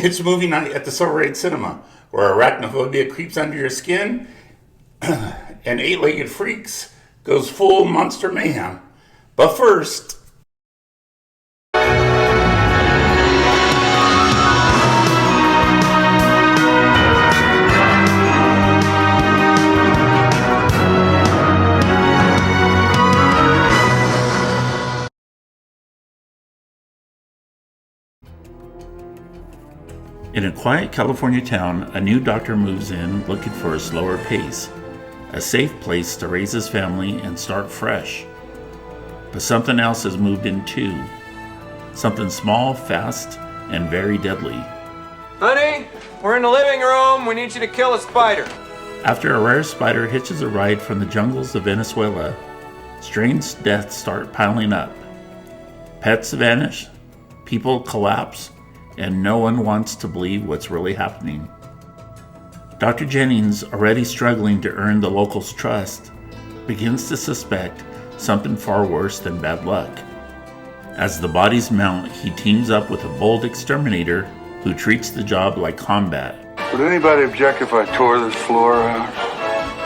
It's movie night at the Silver Age Cinema, where arachnophobia creeps under your skin and eight-legged freaks goes full monster mayhem. But first, in a quiet California town, a new doctor moves in looking for a slower pace, a safe place to raise his family and start fresh. But something else has moved in too. Something small, fast, and very deadly. Honey, we're in the living room. We need you to kill a spider. After a rare spider hitches a ride from the jungles of Venezuela, strange deaths start piling up. Pets vanish, people collapse, and no one wants to believe what's really happening. Dr. Jennings, already struggling to earn the locals' trust, begins to suspect something far worse than bad luck. As the bodies mount, he teams up with a bold exterminator who treats the job like combat. Would anybody object if I tore this floor out?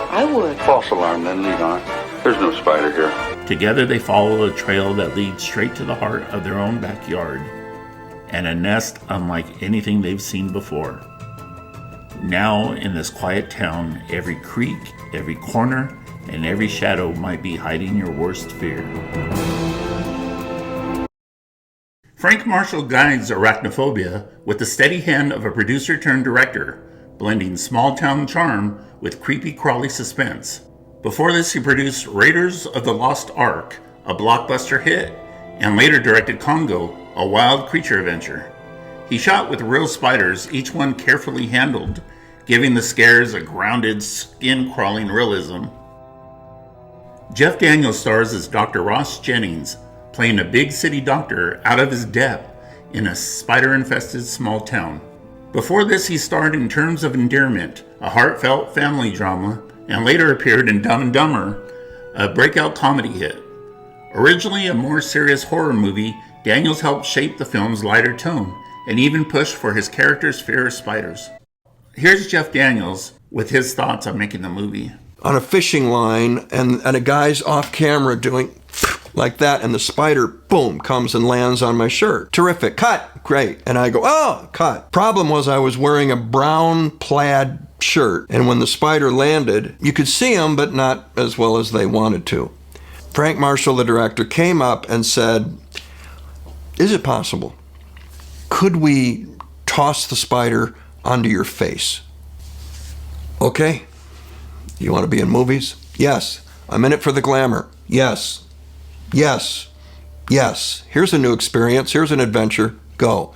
I would. False alarm, then lead on. There's no spider here. Together they follow a trail that leads straight to the heart of their own backyard, and a nest unlike anything they've seen before. Now, in this quiet town, every creek, every corner, and every shadow might be hiding your worst fear. Frank Marshall guides Arachnophobia with the steady hand of a producer-turned-director, blending small-town charm with creepy-crawly suspense. Before this, he produced Raiders of the Lost Ark, a blockbuster hit, and later directed Congo, a wild creature adventure. He shot with real spiders, each one carefully handled, giving the scares a grounded, skin-crawling realism. Jeff Daniels stars as Dr. Ross Jennings, playing a big city doctor out of his depth in a spider-infested small town. Before this, he starred in Terms of Endearment, a heartfelt family drama, and later appeared in Dumb and Dumber, a breakout comedy hit. Originally a more serious horror movie, Daniels helped shape the film's lighter tone, and even pushed for his character's fear of spiders. Here's Jeff Daniels with his thoughts on making the movie. On a fishing line, and a guy's off camera doing like that, and the spider, boom, comes and lands on my shirt. Terrific. Cut. Great. And I go, oh, cut. Problem was I was wearing a brown plaid shirt, and when the spider landed, you could see him, but not as well as they wanted to. Frank Marshall, the director, came up and said, is it possible? Could we toss the spider onto your face? Okay. You want to be in movies? Yes. I'm in it for the glamour. Yes. Yes. Yes. Here's a new experience. Here's an adventure. Go.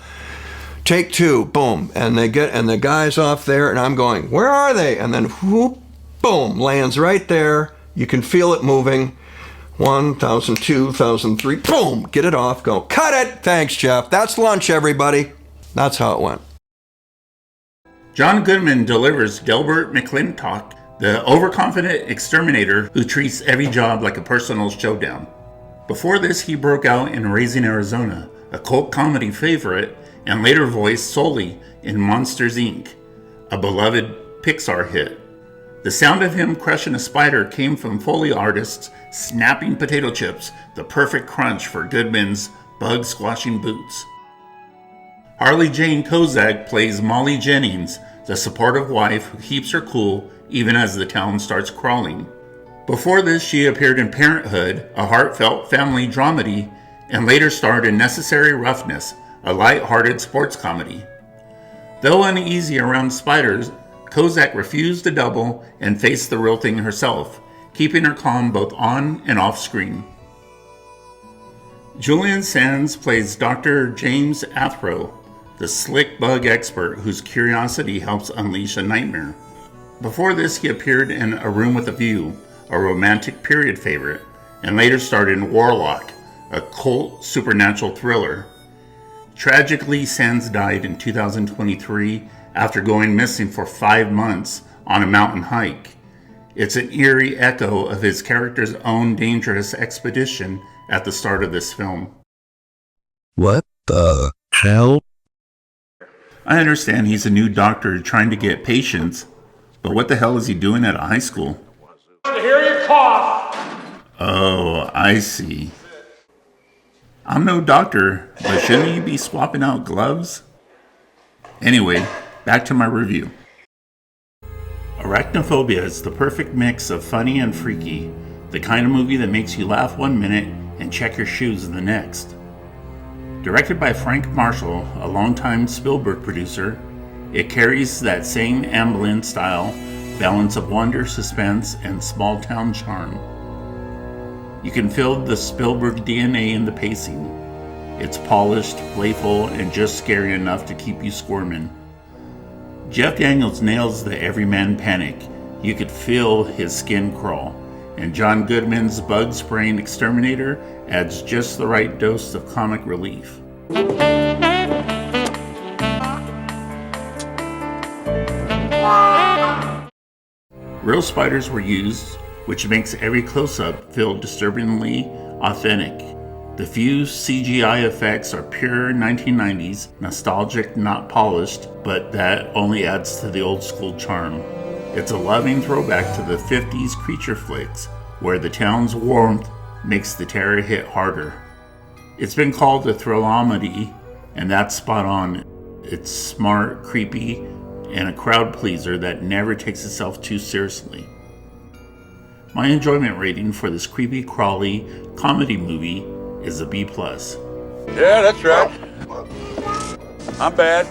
Take two. Boom. And the guy's off there, and I'm going, where are they? And then whoop, boom, lands right there. You can feel it moving. 1,000, 2,000, 3, boom, get it off, go, cut it! Thanks, Jeff. That's lunch, everybody. That's how it went. John Goodman delivers Delbert McClintock, the overconfident exterminator who treats every job like a personal showdown. Before this, he broke out in Raising Arizona, a cult comedy favorite, and later voiced Sully in Monsters, Inc., a beloved Pixar hit. The sound of him crushing a spider came from Foley artists snapping potato chips, the perfect crunch for Goodman's bug-squashing boots. Harley Jane Kozak plays Molly Jennings, the supportive wife who keeps her cool even as the town starts crawling. Before this, she appeared in Parenthood, a heartfelt family dramedy, and later starred in Necessary Roughness, a light-hearted sports comedy. Though uneasy around spiders, Kozak refused to double and faced the real thing herself, keeping her calm both on and off screen. Julian Sands plays Dr. James Athro, the slick bug expert whose curiosity helps unleash a nightmare. Before this, he appeared in A Room with a View, a romantic period favorite, and later starred in Warlock, a cult supernatural thriller. Tragically, Sands died in 2023 after going missing for 5 months on a mountain hike. It's an eerie echo of his character's own dangerous expedition at the start of this film. What the hell? I understand he's a new doctor trying to get patients, but what the hell is he doing at a high school? To hear you cough. Oh, I see. I'm no doctor, but shouldn't you be swapping out gloves? Anyway, back to my review. Arachnophobia is the perfect mix of funny and freaky, the kind of movie that makes you laugh one minute and check your shoes the next. Directed by Frank Marshall, a longtime Spielberg producer, it carries that same Amblin style, balance of wonder, suspense, and small-town charm. You can feel the Spielberg DNA in the pacing. It's polished, playful, and just scary enough to keep you squirming. Jeff Daniels nails the everyman panic. You could feel his skin crawl. And John Goodman's bug-spraying exterminator adds just the right dose of comic relief. Real spiders were used, which makes every close-up feel disturbingly authentic. The few CGI effects are pure 1990s, nostalgic, not polished, but that only adds to the old-school charm. It's a loving throwback to the 50s creature flicks, where the town's warmth makes the terror hit harder. It's been called a thrillomedy, and that's spot on. It's smart, creepy, and a crowd pleaser that never takes itself too seriously. My enjoyment rating for this creepy-crawly comedy movie is a B+. Yeah, that's right. Not bad.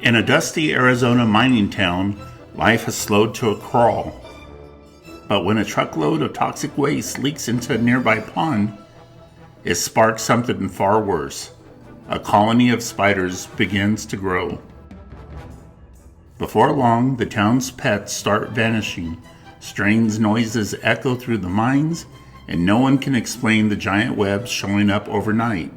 In a dusty Arizona mining town, life has slowed to a crawl. But when a truckload of toxic waste leaks into a nearby pond, it sparks something far worse. A colony of spiders begins to grow. Before long, the town's pets start vanishing. Strange noises echo through the mines, and no one can explain the giant webs showing up overnight.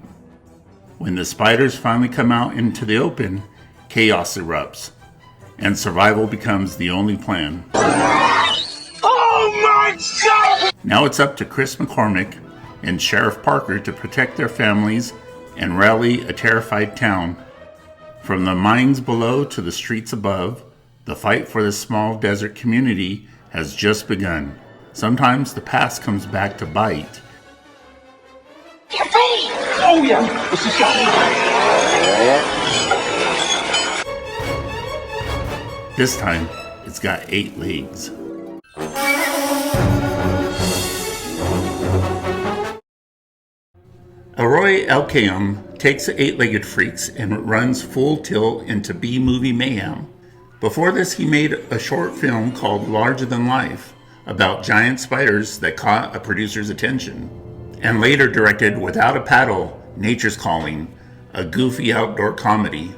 When the spiders finally come out into the open, chaos erupts, and survival becomes the only plan. Oh my God! Now it's up to Chris McCormick and Sheriff Parker to protect their families and rally a terrified town. From the mines below to the streets above, the fight for this small desert community has just begun. Sometimes the past comes back to bite. Get ready! Oh yeah! This is good. This time, it's got 8 legs. Elroy Elkeum takes the 8-legged freaks and runs full tilt into B-movie mayhem. Before this, he made a short film called Larger Than Life about giant spiders that caught a producer's attention, and later directed Without a Paddle, Nature's Calling, a goofy outdoor comedy.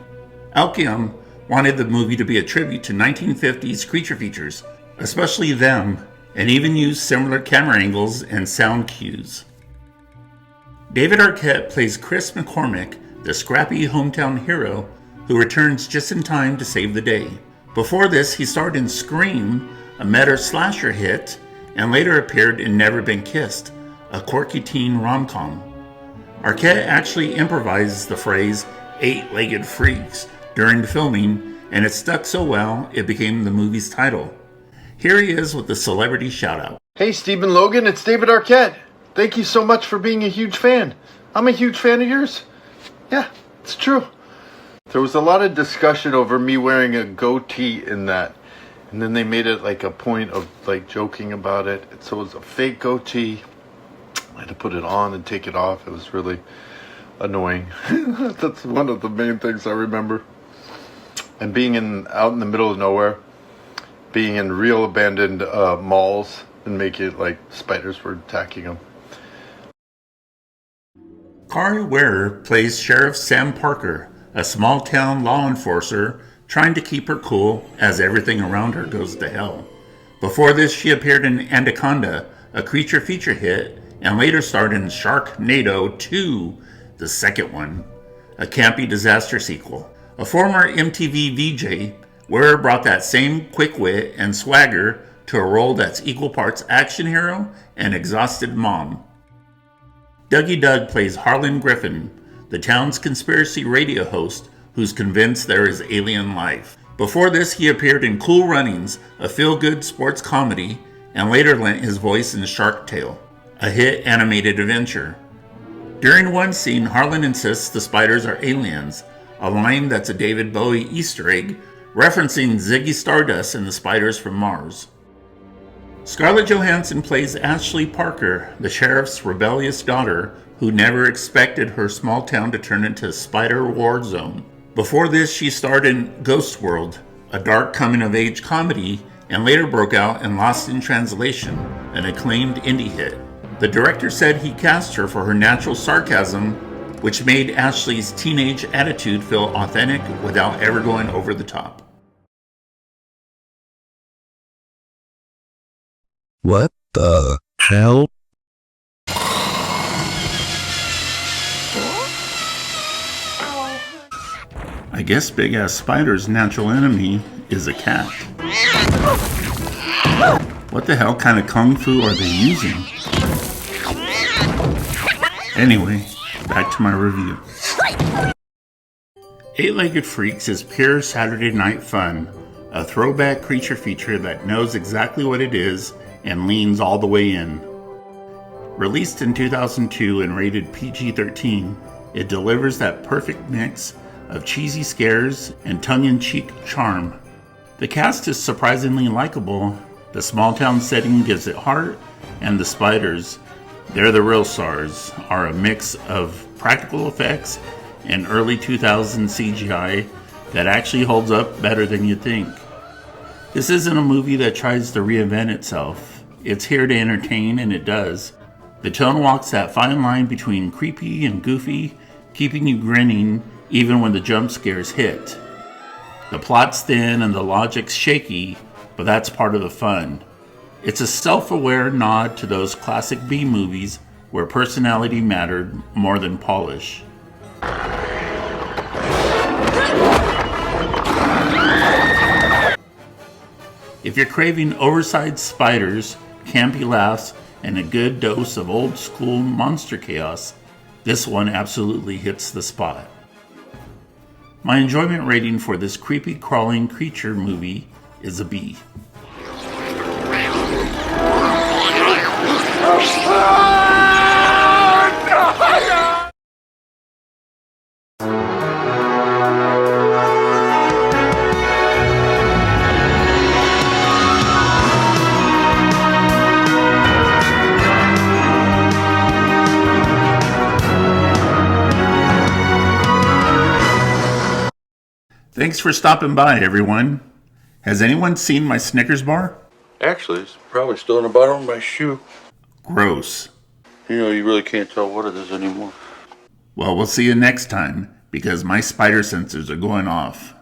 Elkeum wanted the movie to be a tribute to 1950s creature features, especially them, and even used similar camera angles and sound cues. David Arquette plays Chris McCormick, the scrappy hometown hero who returns just in time to save the day. Before this, he starred in Scream, a meta slasher hit, and later appeared in Never Been Kissed, a quirky teen rom-com. Arquette actually improvised the phrase 8-legged freaks during the filming, and it stuck so well it became the movie's title. Here he is with the celebrity shout-out. Hey, Stephen Logan, it's David Arquette. Thank you so much for being a huge fan. I'm a huge fan of yours. Yeah, it's true. There was a lot of discussion over me wearing a goatee in that. And then they made it like a point of like joking about it. So it was a fake goatee. I had to put it on and take it off. It was really annoying. That's one of the main things I remember. And being out in the middle of nowhere, being in real abandoned malls and making it like spiders were attacking them. Kari Ware plays Sheriff Sam Parker, a small-town law enforcer trying to keep her cool as everything around her goes to hell. Before this, she appeared in Anaconda, a creature feature hit, and later starred in Sharknado 2, the second one, a campy disaster sequel. A former MTV VJ, Ware brought that same quick wit and swagger to a role that's equal parts action hero and exhausted mom. Dougie Doug plays Harlan Griffin, the town's conspiracy radio host who's convinced there is alien life. Before this, he appeared in Cool Runnings, a feel-good sports comedy, and later lent his voice in Shark Tale, a hit animated adventure. During one scene, Harlan insists the spiders are aliens, a line that's a David Bowie Easter egg, referencing Ziggy Stardust and the Spiders from Mars. Scarlett Johansson plays Ashley Parker, the sheriff's rebellious daughter who never expected her small town to turn into a spider war zone. Before this, she starred in Ghost World, a dark coming-of-age comedy, and later broke out in Lost in Translation, an acclaimed indie hit. The director said he cast her for her natural sarcasm, which made Ashley's teenage attitude feel authentic without ever going over the top. What the hell? I guess Big Ass Spider's natural enemy is a cat. What the hell kind of kung fu are they using? Anyway, back to my review. Eight-Legged Freaks is pure Saturday night fun, a throwback creature feature that knows exactly what it is and leans all the way in. Released in 2002 and rated PG-13, it delivers that perfect mix of cheesy scares and tongue-in-cheek charm. The cast is surprisingly likable, the small-town setting gives it heart, and the spiders, they're the real stars, are a mix of practical effects and early 2000s CGI that actually holds up better than you'd think. This isn't a movie that tries to reinvent itself. It's here to entertain, and it does. The tone walks that fine line between creepy and goofy, keeping you grinning even when the jump scares hit. The plot's thin and the logic's shaky, but that's part of the fun. It's a self-aware nod to those classic B-movies where personality mattered more than polish. If you're craving oversized spiders, campy laughs, and a good dose of old-school monster chaos, this one absolutely hits the spot. My enjoyment rating for this creepy crawling creature movie is a B. Thanks for stopping by, everyone. Has anyone seen my Snickers bar? Actually, it's probably still in the bottom of my shoe. Gross. You know, you really can't tell what it is anymore. Well, we'll see you next time, because my spider sensors are going off.